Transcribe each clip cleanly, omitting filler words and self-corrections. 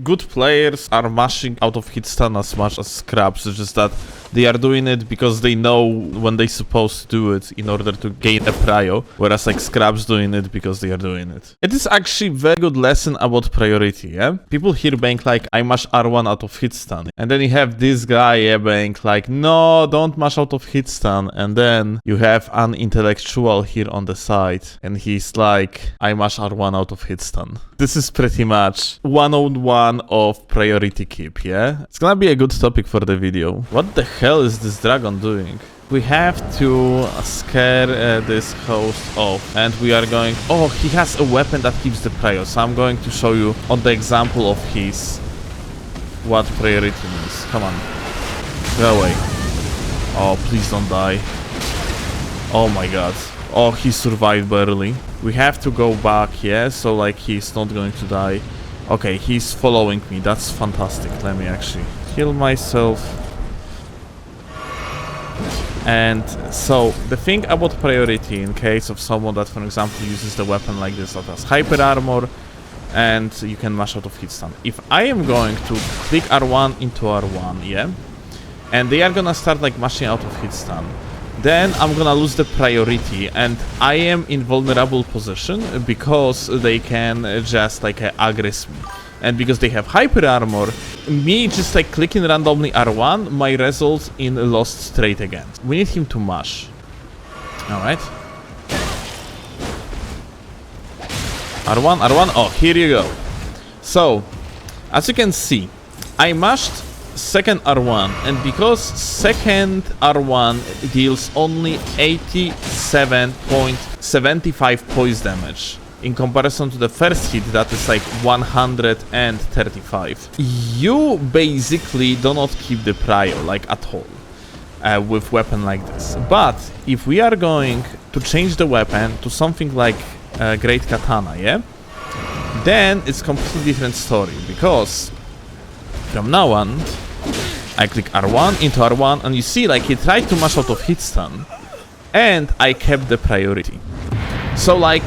Good players are mashing out of hit stun as much as scraps. It's just that they are doing it because they know when they're supposed to do it in order to gain a prio, whereas like scraps doing it because they are doing it. It is actually a very good lesson about priority, yeah? People here being like, I mash R1 out of hit stun. And then you have this guy, yeah, being like, no, don't mash out of hit stun. And then you have an intellectual here on the side, and he's like, I mash R1 out of hit stun. This is pretty much one-on-one of priority keep, yeah? It's gonna be a good topic for the video. What the hell is this dragon doing? We have to scare this host off, and we are going... Oh, he has a weapon that keeps the prio, so I'm going to show you on the example of his what priority means. Come on. Go away. Oh, please don't die. Oh my god. Oh, he survived barely. We have to go back, yeah? So, like, he's not going to die. Okay, he's following me. That's fantastic. Let me actually heal myself. And so, the thing about priority in case of someone that, for example, uses the weapon like this that has hyper armor, and you can mash out of hit stun. If I am going to click R1 into R1, yeah? And they are gonna start, like, mashing out of hit stun, then I'm gonna lose the priority, and I am in vulnerable position because they can just like aggress me. And because they have hyper armor, me just like clicking randomly R1 might result in a lost straight again. We need him to mash. Alright. R1, R1, oh, here you go. So, as you can see, I mashed second R1, and because second R1 deals only 87.75 poise damage in comparison to the first hit that is like 135, you basically do not keep the prio like at all with weapon like this. But if we are going to change the weapon to something like great katana, yeah, then it's completely different story, because from now on I click R1 into R1, and you see, like, he tried to mash out of hit stun, and I kept the priority. So, like,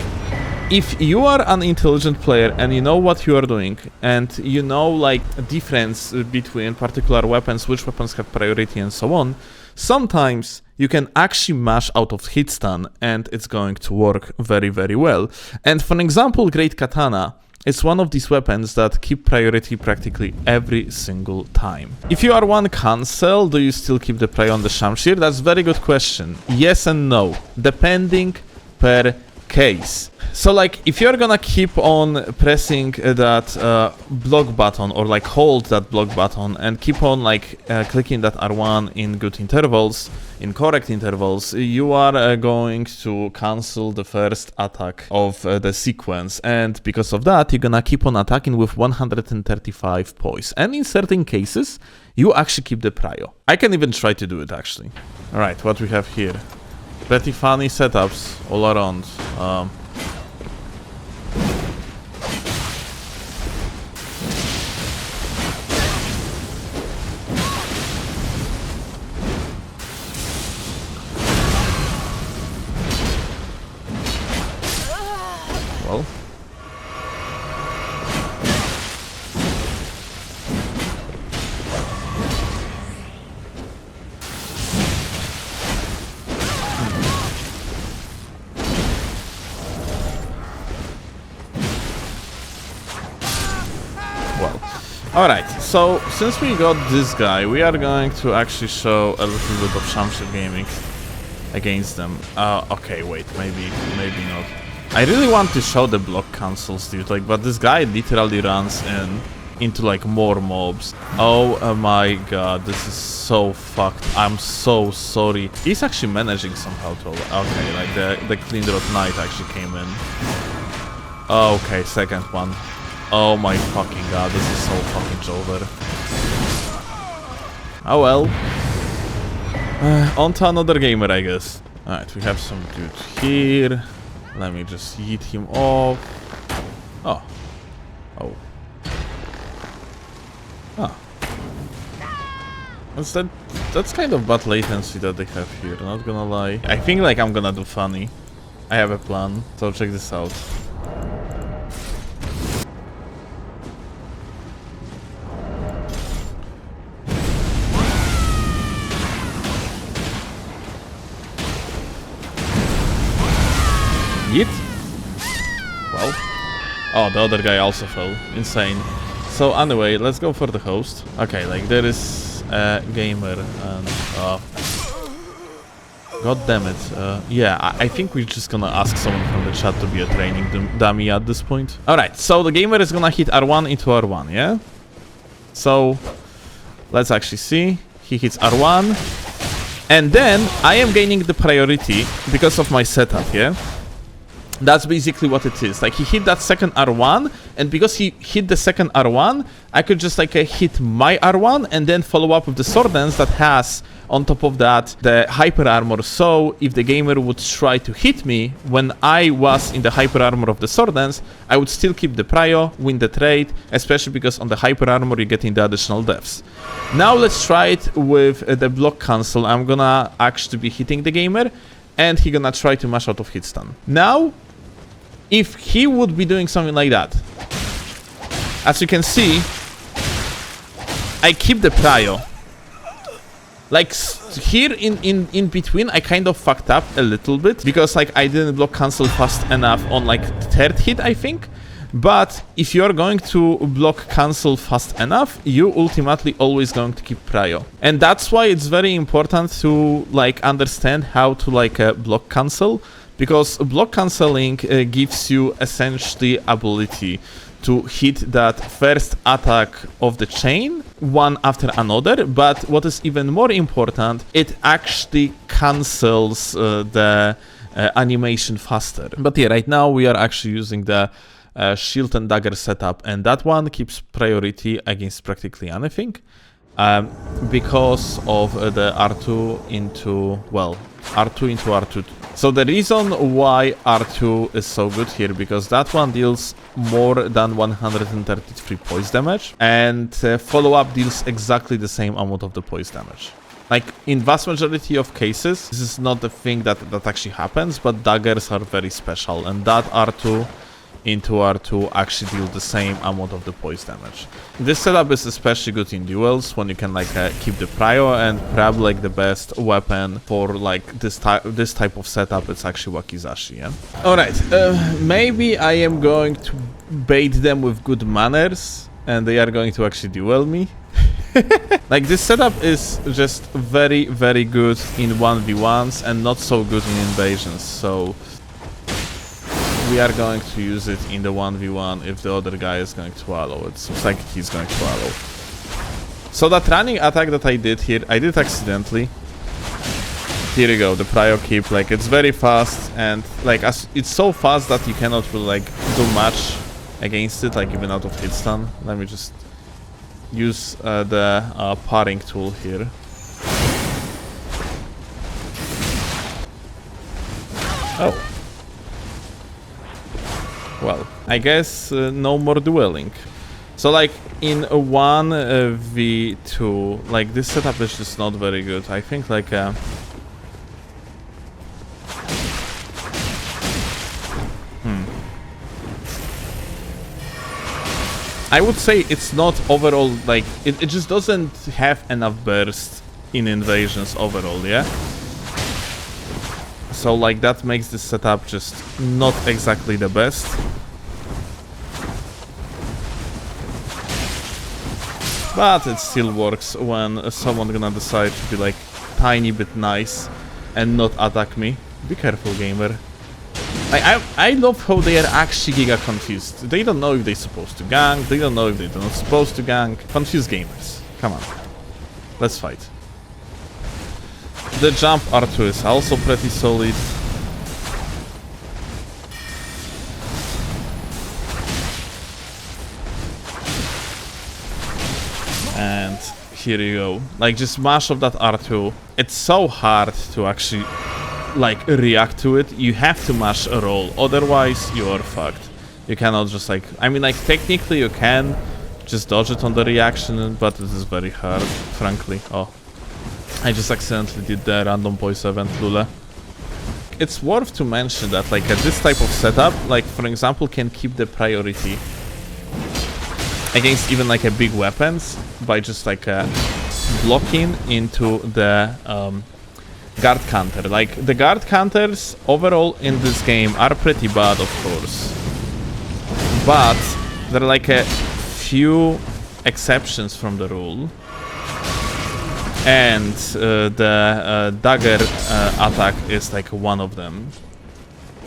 if you are an intelligent player and you know what you are doing, and you know, like, a difference between particular weapons, which weapons have priority and so on, sometimes you can actually mash out of hit stun, and it's going to work very, very well. And for example, Great Katana, it's one of these weapons that keep priority practically every single time. If you are one cancel, do you still keep the prio on the Shamshir? That's a very good question. Yes and no, depending per case. So, like, if you're gonna keep on pressing that block button, or like hold that block button and keep on like clicking that R1 in good intervals, in correct intervals, you are going to cancel the first attack of the sequence, and because of that you're gonna keep on attacking with 135 poise, and in certain cases you actually keep the prio. I can even try to do it actually. Alright, what we have here? Pretty funny setups all around. Well. Alright, so since we got this guy, we are going to actually show a little bit of Shamshir gaming against them. Okay, wait, maybe not. I really want to show the block cancels, dude, like, but this guy literally runs into like more mobs. Oh my god, this is so fucked. I'm so sorry. He's actually managing somehow to... Okay, like the Clean Rot Knight actually came in. Okay, second one. Oh my fucking god, this is so fucking over. Oh well. On to another gamer, I guess. Alright, we have some dude here. Let me just yeet him off. Oh. Oh. Ah. That's kind of bad latency that they have here, not gonna lie. I think like I'm gonna do funny. I have a plan, so check this out. Oh, the other guy also fell. Insane. So anyway, let's go for the host. Okay, like there is a gamer and god damn it. Yeah, I think we're just gonna ask someone from the chat to be a training dummy at this point. Alright, so the gamer is gonna hit R1 into R1, yeah? So let's actually see. He hits R1. And then I am gaining the priority because of my setup, yeah? That's basically what it is. Like, he hit that second R1, and because he hit the second R1, I could just, like, hit my R1, and then follow up with the sword dance that has, on top of that, the hyper armor. So, if the gamer would try to hit me when I was in the hyper armor of the sword dance, I would still keep the prio, win the trade, especially because on the hyper armor you're getting the additional deaths. Now, let's try it with the block cancel. I'm gonna actually be hitting the gamer, and he's gonna try to mash out of hit stun. Now, if he would be doing something like that, as you can see, I keep the prio. Like, here in between, I kind of fucked up a little bit, because, like, I didn't block cancel fast enough on, like, the third hit, I think. But if you're going to block cancel fast enough, you ultimately always going to keep prio. And that's why it's very important to, like, understand how to, like, block cancel. Because block cancelling gives you essentially ability to hit that first attack of the chain one after another, but what is even more important, it actually cancels the animation faster. But yeah, right now we are actually using the shield and dagger setup, and that one keeps priority against practically anything. Because of the R2 into, well, R2 into R2. So the reason why R2 is so good here, because that one deals more than 133 poise damage, and follow-up deals exactly the same amount of the poise damage. Like, in vast majority of cases, this is not the thing that actually happens, but daggers are very special, and that R2 into R2 actually deal the same amount of the poise damage. This setup is especially good in duels when you can, like, keep the prio, and probably, like, the best weapon for, like, this type of setup, it's actually Wakizashi, yeah? Alright, maybe I am going to bait them with good manners, and they are going to actually duel me. Like, this setup is just very, very good in 1v1s and not so good in invasions, so we are going to use it in the 1v1 if the other guy is going to allow it. Looks like he's going to allow. So that running attack that I did here, I did accidentally. Here you go, the prio keep, like, it's very fast, and, like, it's so fast that you cannot really, like, do much against it, like, even out of hit stun. Let me just use the parring tool here. Oh. Well, I guess no more dueling. So, like, in a 1v2, like, this setup is just not very good. I think, like, I would say it's not overall, like, it just doesn't have enough burst in invasions overall, yeah? So, like, that makes this setup just not exactly the best. But it still works when someone gonna decide to be, like, tiny bit nice and not attack me. Be careful, gamer. I love how they are actually giga confused. They don't know if they're supposed to gank, they don't know if they're not supposed to gank. Confused gamers. Come on. Let's fight. The jump R2 is also pretty solid. And here you go. Like, just mash up that R2. It's so hard to actually, like, react to it. You have to mash a roll, otherwise you are fucked. You cannot just, like, I mean, like, technically you can just dodge it on the reaction, but it is very hard, frankly. Oh, I just accidentally did the random voice event, Lula. It's worth to mention that, like, this type of setup, like, for example, can keep the priority against even, like, a big weapons by just, like, blocking into the guard counter. Like, the guard counters overall in this game are pretty bad, of course, but there are like a few exceptions from the rule, and the Dagger attack is like one of them.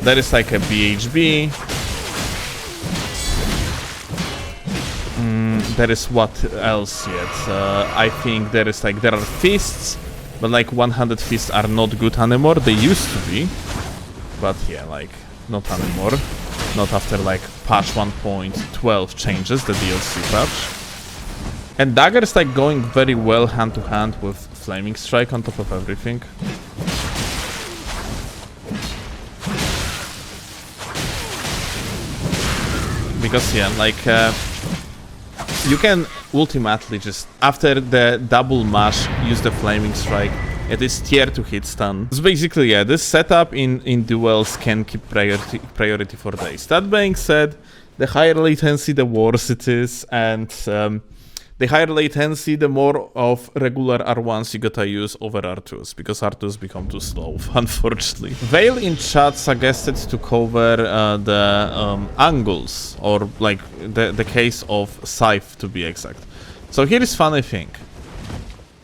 There is like a BHB. There is what else yet? I think there is like, there are fists, but like 100 fists are not good anymore. They used to be, but yeah, like not anymore. Not after like patch 1.12 changes, the DLC patch. And Dagger is like going very well hand to hand with Flaming Strike on top of everything. Because yeah, like you can ultimately just, after the double mash, use the Flaming Strike. It is tier 2 hit stun. So basically, yeah, this setup in duels can keep priority for days. That being said, the higher latency, the worse it is, and the higher latency, the more of regular R1s you gotta use over R2s, because R2s become too slow, unfortunately. Veil in chat suggested to cover the angles, or like the case of Scythe to be exact. So here is funny thing.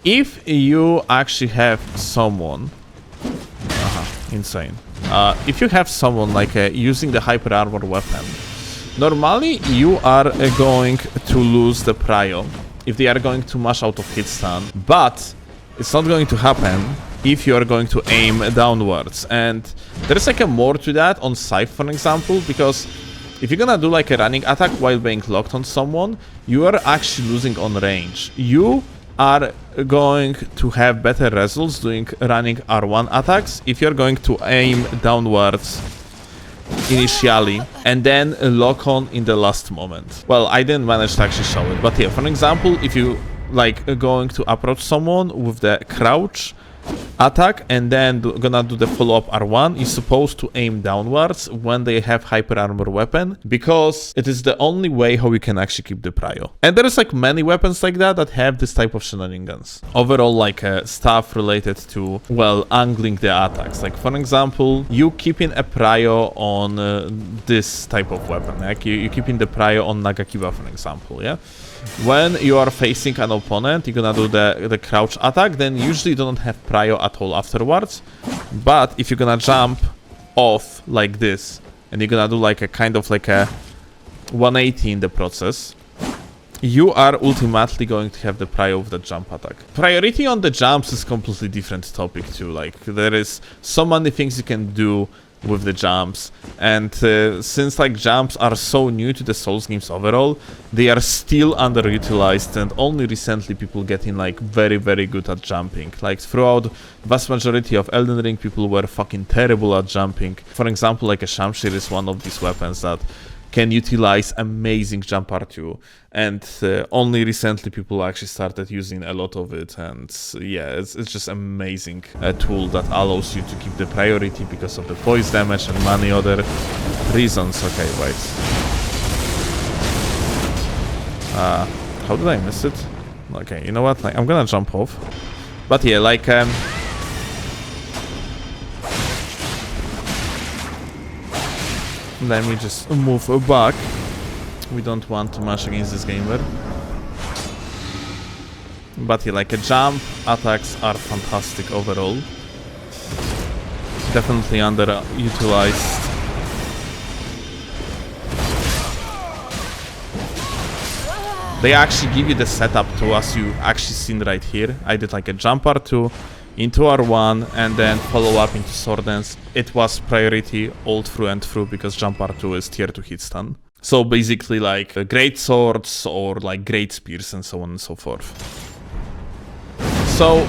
If you actually have someone... insane. If you have someone like using the hyper armor weapon, normally you are going to lose the prio if they are going to mash out of hit stun, but it's not going to happen if you are going to aim downwards. And there's like a more to that on Scythe, for example, because if you're gonna do like a running attack while being locked on someone, you are actually losing on range. You are going to have better results doing running R1 attacks if you're going to aim downwards initially and then lock on in the last moment. Well, I didn't manage to actually show it, but yeah, for example, if you like going to approach someone with the crouch attack and then gonna do the follow-up R1, is supposed to aim downwards when they have hyper armor weapon, because it is the only way how you can actually keep the prio. And there is like many weapons like that that have this type of shenanigans. Overall, like stuff related to, well, angling the attacks. Like for example, you keeping a prio on this type of weapon. Like you keeping the prio on Nagakiba, for example, yeah? When you are facing an opponent, you're gonna do the crouch attack, then usually you don't have prio at all afterwards. But if you're gonna jump off like this, and you're gonna do like a kind of like a 180 in the process, you are ultimately going to have the prio of the jump attack. Priority on the jumps is completely different topic too. Like there is so many things you can do with the jumps, and since like jumps are so new to the Souls games overall, they are still underutilized, and only recently people getting like very good at jumping. Like throughout vast majority of Elden Ring, people were fucking terrible at jumping. For example, like a Shamshir is one of these weapons that can utilize amazing jump R2, and only recently people actually started using a lot of it. And yeah, it's just amazing tool that allows you to keep the priority because of the poise damage and many other reasons. Okay, wait. How did I miss it? Okay, you know what? Like, I'm gonna jump off. But yeah, like let me just move back. We don't want to mash against this gamer. But yeah, like jump attacks are fantastic overall. Definitely underutilized. They actually give you the setup to, as you actually seen right here. I did like a jump R2 into R1 and then follow up into Sword Dance. It was priority all through and through because jump R2 is tier 2 hit stun. So basically like great swords or like great spears and so on and so forth. So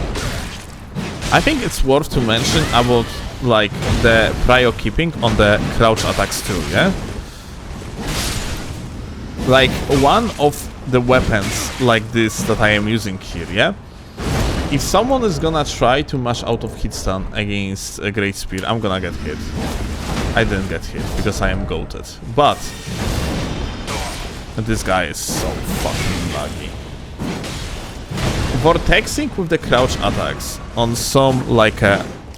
I think it's worth to mention about like the prio keeping on the crouch attacks too, yeah? Like one of the weapons like this that I am using here, yeah? If someone is gonna try to mash out of hit stun against a great spear, I'm gonna get hit. I didn't get hit because I am goated. But this guy is so fucking laggy. Vortexing with the crouch attacks on some like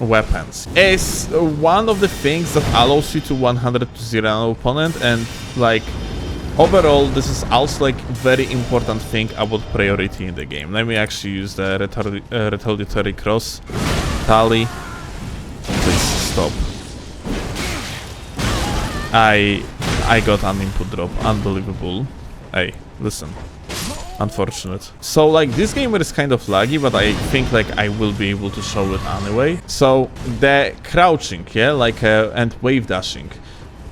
weapons is one of the things that allows you to 100 to 0 an opponent, and like Overall, this is also like very important thing about priority in the game. Let me actually use the retaliatory cross. Tally. Please stop. I got an input drop. Unbelievable. Hey, listen. Unfortunate. So like this gamer is kind of laggy, but I think like I will be able to show it anyway. So the crouching, yeah, like and wave dashing.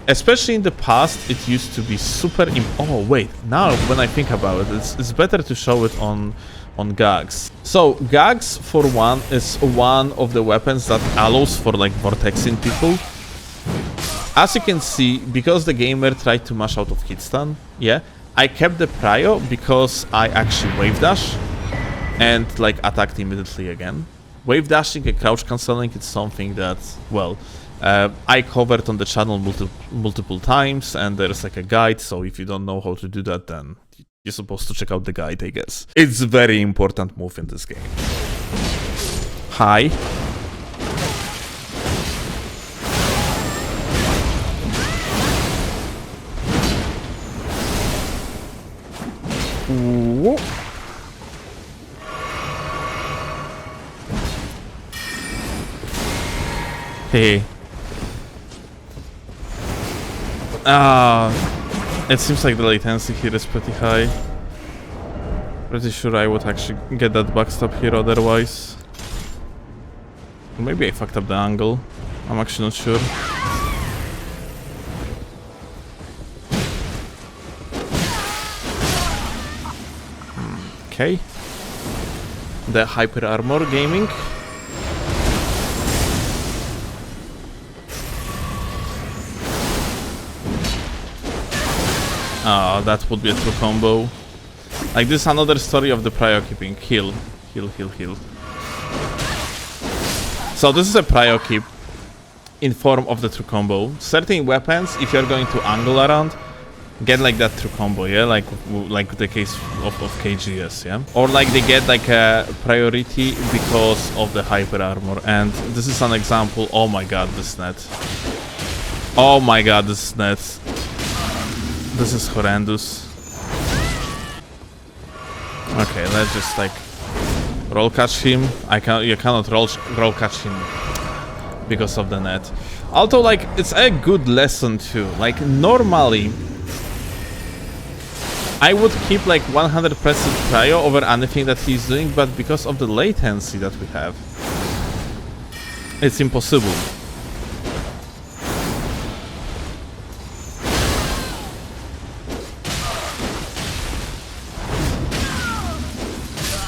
Especially in the past, it used to be super. Oh wait, now when I think about it, it's better to show it on gags. So gags, for one, is one of the weapons that allows for like vortexing people. As you can see, because the gamer tried to mash out of hitstun, yeah, I kept the prio because I actually wave dash and like attacked immediately again. Wave dashing and crouch cancelling is something that, well, I covered on the channel multiple times, and there's like a guide, so if you don't know how to do that, then you're supposed to check out the guide, I guess. It's a very important move in this game. Hi. Whoa. Hey. It seems like the latency here is pretty high. Pretty sure I would actually get that backstab here otherwise. Maybe I fucked up the angle. I'm actually not sure. Okay. The hyper armor gaming. Oh, that would be a true combo. Like, this is another story of the prio keeping. Heal, heal, heal, heal. So this is a prio keep in form of the true combo. Certain weapons, if you're going to angle around, get like that true combo, yeah? Like the case of KGS, yeah? Or like they get like a priority because of the hyper armor. And this is an example. Oh my god, this net. Oh my god, this net. This is horrendous. Okay, let's just like roll catch him. You cannot roll catch him because of the net. Although like it's a good lesson too. Like normally I would keep like 100% prio over anything that he's doing, but because of the latency that we have, it's impossible.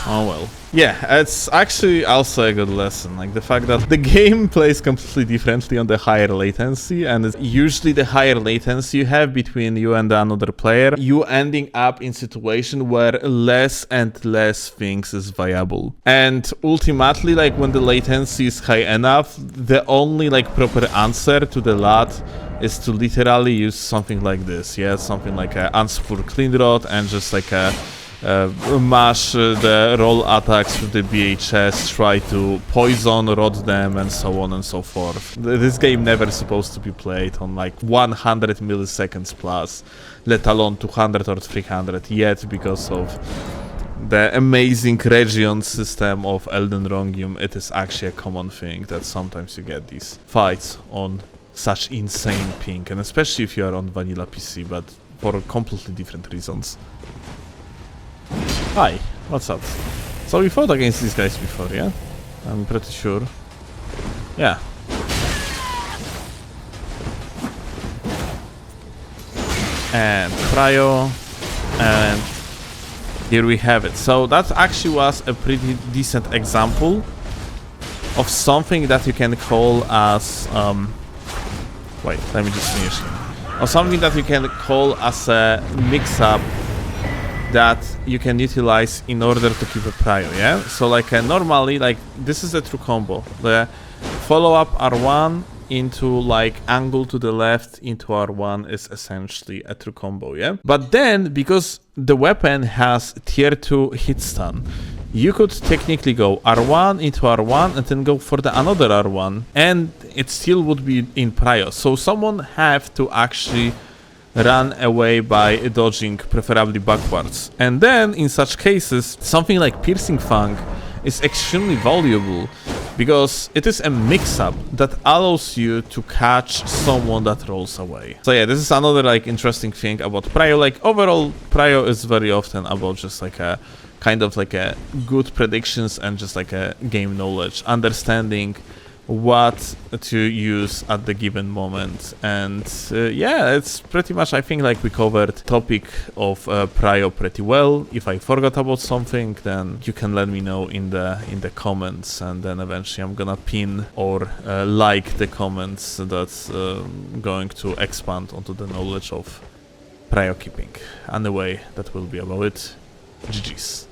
Oh well. Yeah, it's actually also a good lesson, like the fact that the game plays completely differently on the higher latency, and it's usually the higher latency you have between you and another player, you ending up in situation where less and less things is viable. And ultimately, like when the latency is high enough, the only like proper answer to the lat is to literally use something like this, yeah, something like a unspur clean rod and just like a mash the roll attacks with the BHS, try to poison, rod them, and so on and so forth. This game never supposed to be played on like 100 milliseconds plus, let alone 200 or 300 yet, because of the amazing region system of Elden Ring. It is actually a common thing that sometimes you get these fights on such insane ping, and especially if you are on vanilla PC, but for completely different reasons. Hi, what's up? So we fought against these guys before, yeah? I'm pretty sure. Yeah. And prio, and here we have it. So that actually was a pretty decent example of something that you can call as wait, let me just finish. Or something that you can call as a mix-up that you can utilize in order to keep a prio, yeah? So like normally, like this is a true combo. The follow-up R1 into like angle to the left into R1 is essentially a true combo, yeah? But then, because the weapon has tier 2 hit stun, you could technically go R1 into R1 and then go for the another R1, and it still would be in prio. So someone have to actually run away by dodging, preferably backwards. And then, in such cases, something like Piercing Fang is extremely valuable, because it is a mix-up that allows you to catch someone that rolls away. So yeah, this is another like interesting thing about Prio. Like overall, Prio is very often about just like a kind of like a good predictions and just like a game knowledge, understanding what to use at the given moment. And yeah, it's pretty much, I think, like we covered topic of Prio pretty well. If I forgot about something, then you can let me know in the comments, and then eventually I'm gonna pin or like the comments that's going to expand onto the knowledge of Prio keeping. Anyway, that will be about it. GG's.